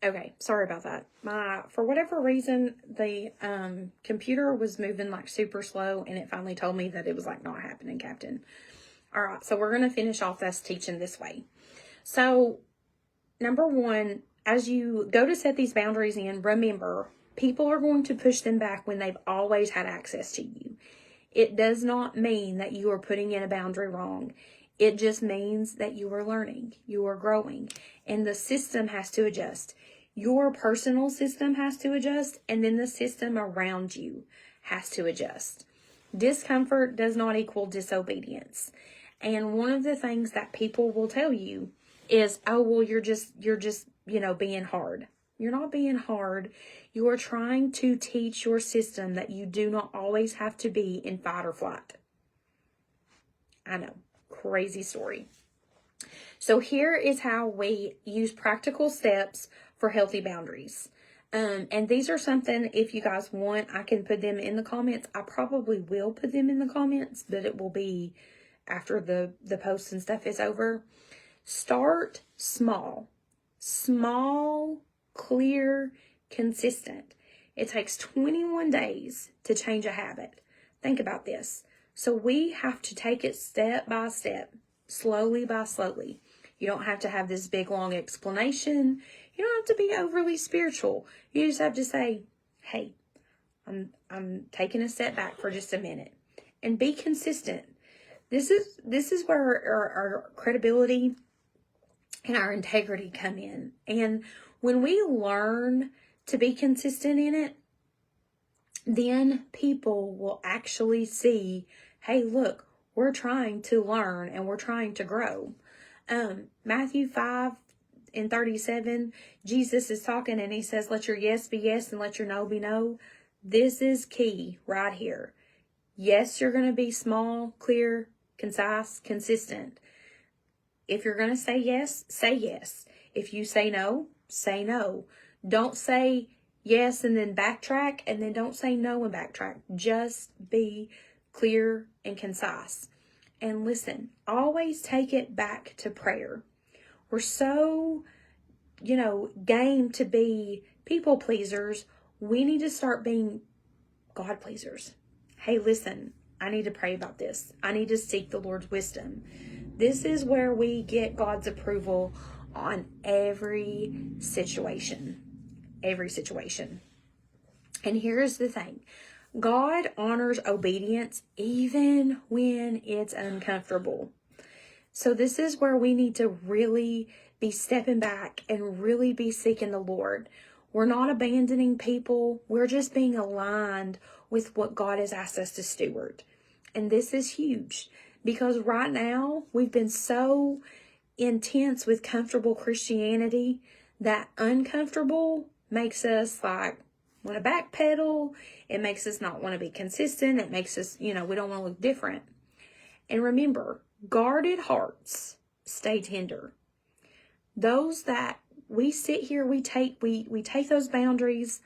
Okay, sorry about that. For whatever reason, the computer was moving like super slow, and it finally told me that it was like not happening, Captain. All right, so we're going to finish off this teaching this way. So, number one, as you go to set these boundaries in, remember, people are going to push them back when they've always had access to you. It does not mean that you are putting in a boundary wrong. It just means that you are learning, you are growing, and the system has to adjust. Your personal system has to adjust, and then the system around you has to adjust. Discomfort does not equal disobedience. And one of the things that people will tell you is, oh, well, you're just, being hard. You're not being hard. You are trying to teach your system that you do not always have to be in fight or flight. I know, crazy story. So here is how we use practical steps for healthy boundaries. And these are something, if you guys want, I can put them in the comments. I probably will put them in the comments, but it will be after the post and stuff is over. Start small. Small, clear, consistent. It takes 21 days to change a habit. Think about this. So we have to take it step by step, slowly by slowly. You don't have to have this big long explanation. You don't have to be overly spiritual. You just have to say, hey, I'm taking a step back for just a minute, and be consistent. This is where our credibility and our integrity come in. And when we learn to be consistent in it, then people will actually see, hey, look, we're trying to learn and we're trying to grow. Matthew 5:37, Jesus is talking and he says, let your yes be yes and let your no be no. This is key right here. Yes, you're going to be small, clear, concise, consistent. If you're going to say yes, say yes. If you say no, say no. Don't say yes and then backtrack, and then don't say no and backtrack. Just be clear and concise. And listen, always take it back to prayer. We're so, game to be people pleasers. We need to start being God pleasers. Hey, listen, I need to pray about this. I need to seek the Lord's wisdom. This is where we get God's approval on every situation. Every situation. And here's the thing. God honors obedience even when it's uncomfortable. So this is where we need to really be stepping back and really be seeking the Lord. We're not abandoning people. We're just being aligned with what God has asked us to steward. And this is huge because right now we've been so intense with comfortable Christianity that uncomfortable makes us like want to backpedal. It makes us not want to be consistent. It makes us, we don't want to look different. And remember, guarded hearts stay tender. Those that we sit here, we take those boundaries.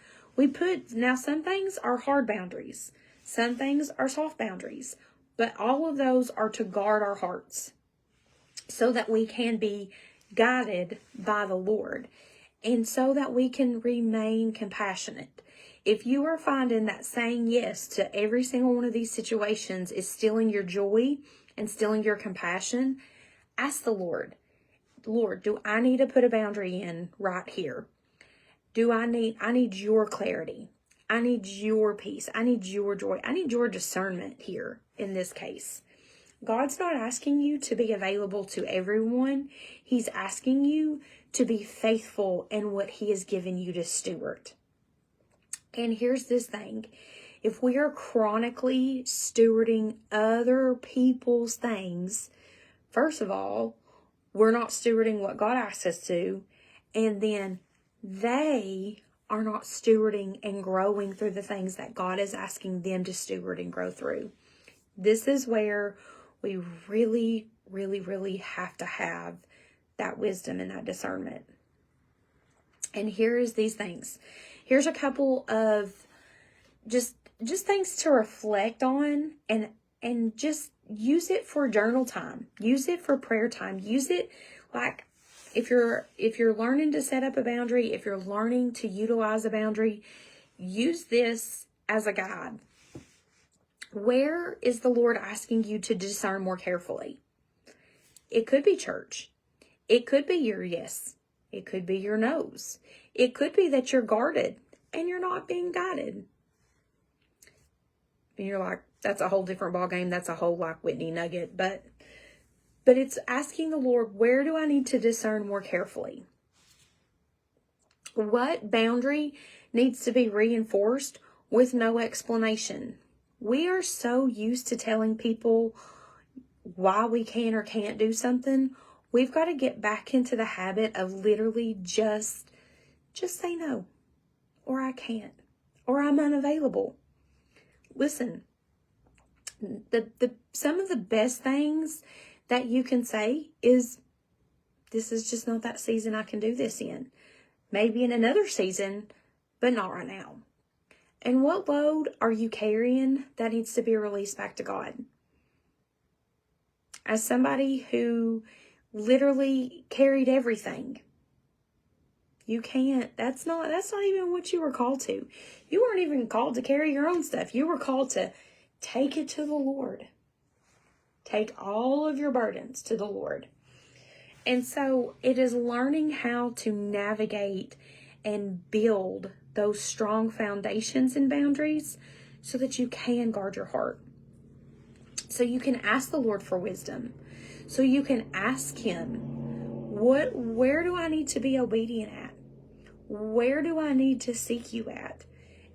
Now some things are hard boundaries. Some things are soft boundaries. But all of those are to guard our hearts so that we can be guided by the Lord and so that we can remain compassionate. If you are finding that saying yes to every single one of these situations is stealing your joy and stealing your compassion, ask the Lord, Lord, do I need to put a boundary in right here? I need your clarity. I need your peace. I need your joy. I need your discernment here in this case. God's not asking you to be available to everyone. He's asking you to be faithful in what he has given you to steward. And here's this thing. If we are chronically stewarding other people's things, first of all, we're not stewarding what God asks us to. And then they are not stewarding and growing through the things that God is asking them to steward and grow through. This is where we really, really, really have to have that wisdom and that discernment. And here's these things. Here's a couple of just things to reflect on and just use it for journal time. Use it for prayer time. Use it like if you're learning to set up a boundary, if you're learning to utilize a boundary, use this as a guide. Where is the Lord asking you to discern more carefully? It could be church. It could be your yes. It could be your no's. It could be that you're guarded and you're not being guided. And you're like, that's a whole different ballgame. That's a whole like Whitney nugget. But it's asking the Lord, where do I need to discern more carefully? What boundary needs to be reinforced with no explanation? We are so used to telling people why we can or can't do something. We've got to get back into the habit of literally just say no, or I can't, or I'm unavailable. Listen, some of the best things that you can say is, this is just not that season I can do this in. Maybe in another season, but not right now. And what load are you carrying that needs to be released back to God? As somebody who literally carried everything, you can't, that's not even what you were called to. You weren't even called to carry your own stuff. You were called to take it to the Lord. Take all of your burdens to the Lord. And so it is learning how to navigate and build those strong foundations and boundaries so that you can guard your heart. So you can ask the Lord for wisdom. So you can ask Him, where do I need to be obedient at? Where do I need to seek you at?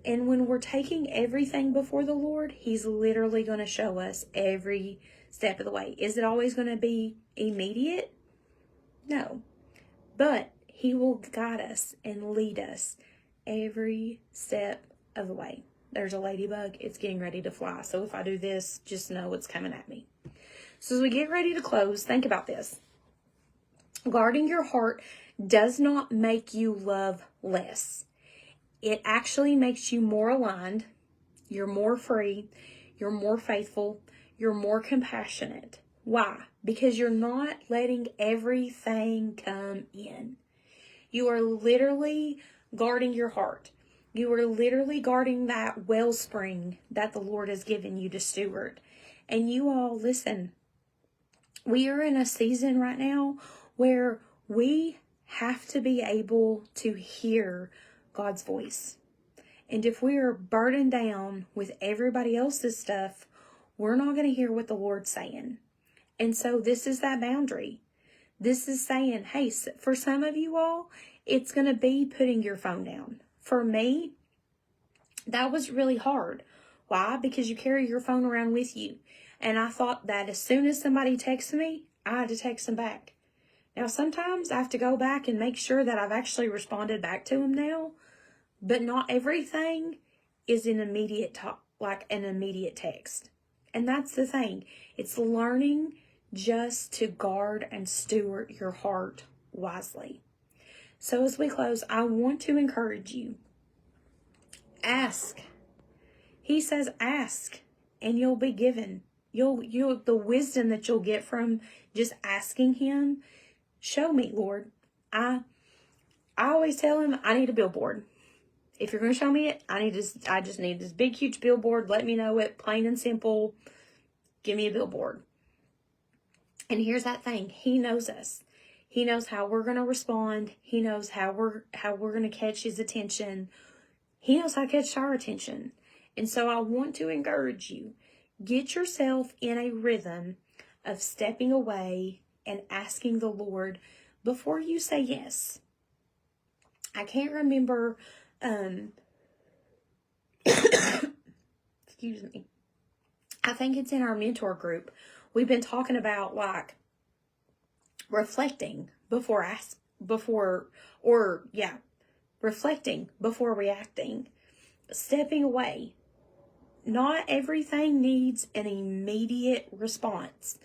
And when we're taking everything before the Lord, He's literally going to show us every step of the way. Is it always going to be immediate? No. But He will guide us and lead us every step of the way. There's a ladybug. It's getting ready to fly. So if I do this, just know it's coming at me. So as we get ready to close, think about this. Guarding your heart does not make you love less. It actually makes you more aligned. You're more free. You're more faithful. You're more compassionate. Why? Because you're not letting everything come in. You are literally guarding your heart. You are literally guarding that wellspring that the Lord has given you to steward. And you all, listen, we are in a season right now where we have to be able to hear God's voice. And if we are burdened down with everybody else's stuff, we're not going to hear what the Lord's saying. And so this is that boundary. This is saying, hey, for some of you all, it's going to be putting your phone down. For me, that was really hard. Why? Because you carry your phone around with you. And I thought that as soon as somebody texts me, I had to text them back. Now, sometimes I have to go back and make sure that I've actually responded back to them now. But not everything is an immediate like an immediate text. And that's the thing. It's learning just to guard and steward your heart wisely. So as we close, I want to encourage you. Ask. He says ask and you'll be given. You'll the wisdom that you'll get from just asking Him. Show me, Lord. I always tell Him I need a billboard. If you're going to show me it, I just need this big, huge billboard. Let me know it, plain and simple. Give me a billboard. And here's that thing. He knows us. He knows how we're going to respond. He knows how we're going to catch His attention. He knows how to catch our attention. And so I want to encourage you. Get yourself in a rhythm of stepping away and asking the Lord before you say yes. I can't remember, excuse me. I think it's in our mentor group. We've been talking about like reflecting reflecting before reacting, stepping away. Not everything needs an immediate response.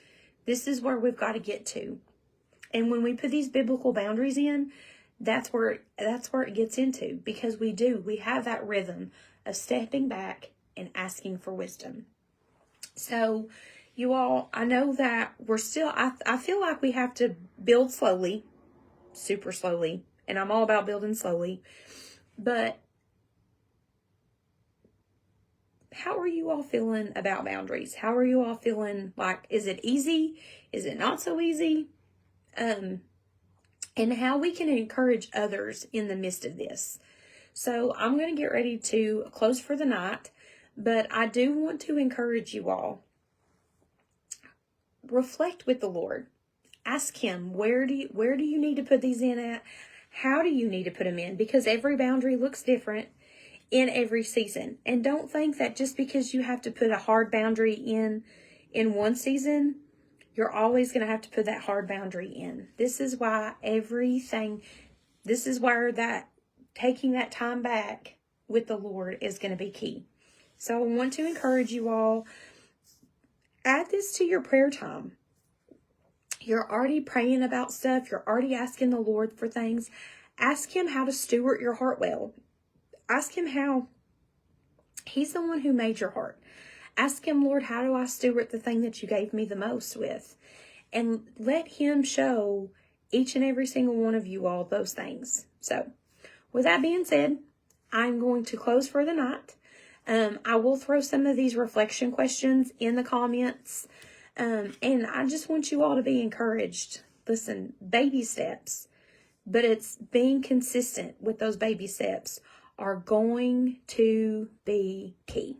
This is where we've got to get to. And when we put these biblical boundaries in, that's where it gets into, because we have that rhythm of stepping back and asking for wisdom. So you all, I know that we're still, I feel like we have to build slowly. super slowly, and I'm all about building slowly. But how are you all feeling about boundaries? How are you all feeling? Like, is it easy? Is it not so easy? And how we can encourage others in the midst of this. So I'm going to get ready to close for the night, but I do want to encourage you all. Reflect with the Lord. Ask him, where do you need to put these in at? How do you need to put them in? Because every boundary looks different in every season. And don't think that just because you have to put a hard boundary in one season, you're always going to have to put that hard boundary in. This is why that taking that time back with the Lord is going to be key. So I want to encourage you all, add this to your prayer time. You're already praying about stuff. You're already asking the Lord for things. Ask him how to steward your heart well. Ask him how. He's the one who made your heart. Ask him, Lord, how do I steward the thing that you gave me the most with? And let him show each and every single one of you all those things. So, with that being said, I'm going to close for the night. I will throw some of these reflection questions in the comments. And I just want you all to be encouraged. Listen, baby steps, but it's being consistent with those baby steps are going to be key.